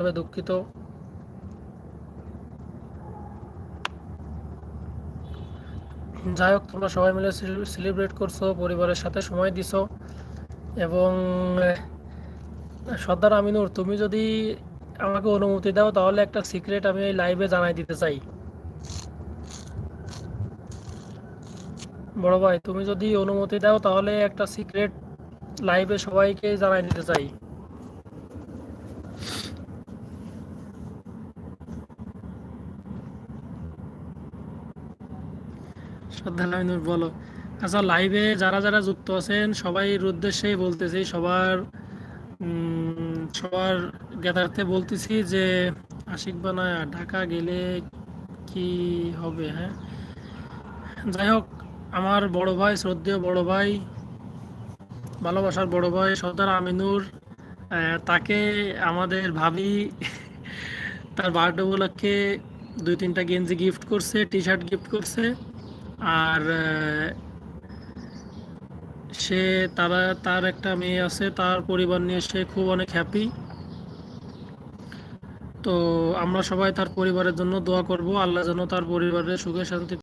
তবে দুঃখিত। যাই হোক, তোমরা সবাই মিলে সেলিব্রেট করছো, পরিবারের সাথে সময় দিছো। এবং সর্দার আমিনুর, তুমি যদি আমাকে অনুমতি দাও তাহলে একটা সিক্রেট আমি এই লাইভে জানাই দিতে চাই। বড় ভাই, তুমি যদি অনুমতি দাও তাহলে একটা সিক্রেট লাইভে সবাইকে জানাই দিতে চাই। সর্দার আমিনুর বলো। আচ্ছা, লাইভে যারা যারা যুক্ত আছেন সবাইয়ের উদ্দেশ্যেই বলতেছি, সবার জ্ঞাতার্থে বলতেছি যে আশিক বানায়া ঢাকা গেলে কি হবে? হ্যাঁ, যাই হোক, আমার বড় ভাই, শ্রদ্ধেয় বড় ভাই, ভালোবাসার বড় ভাই সর্দার আমিনুর, তাকে আমাদের ভাবি তার বার্থডে উপলক্ষে 2-3টা গেঞ্জি গিফট করছে, টি শার্ট গিফট করছে। আর সে তার একটা মেয়ে আছে, তার পরিবার নিয়ে সে খুব অনেক হ্যাপি। তো আমরা সবাই তার পরিবারের জন্য দোয়া করব, আল্লাহ যেন তার পরিবারের সুখে শান্তি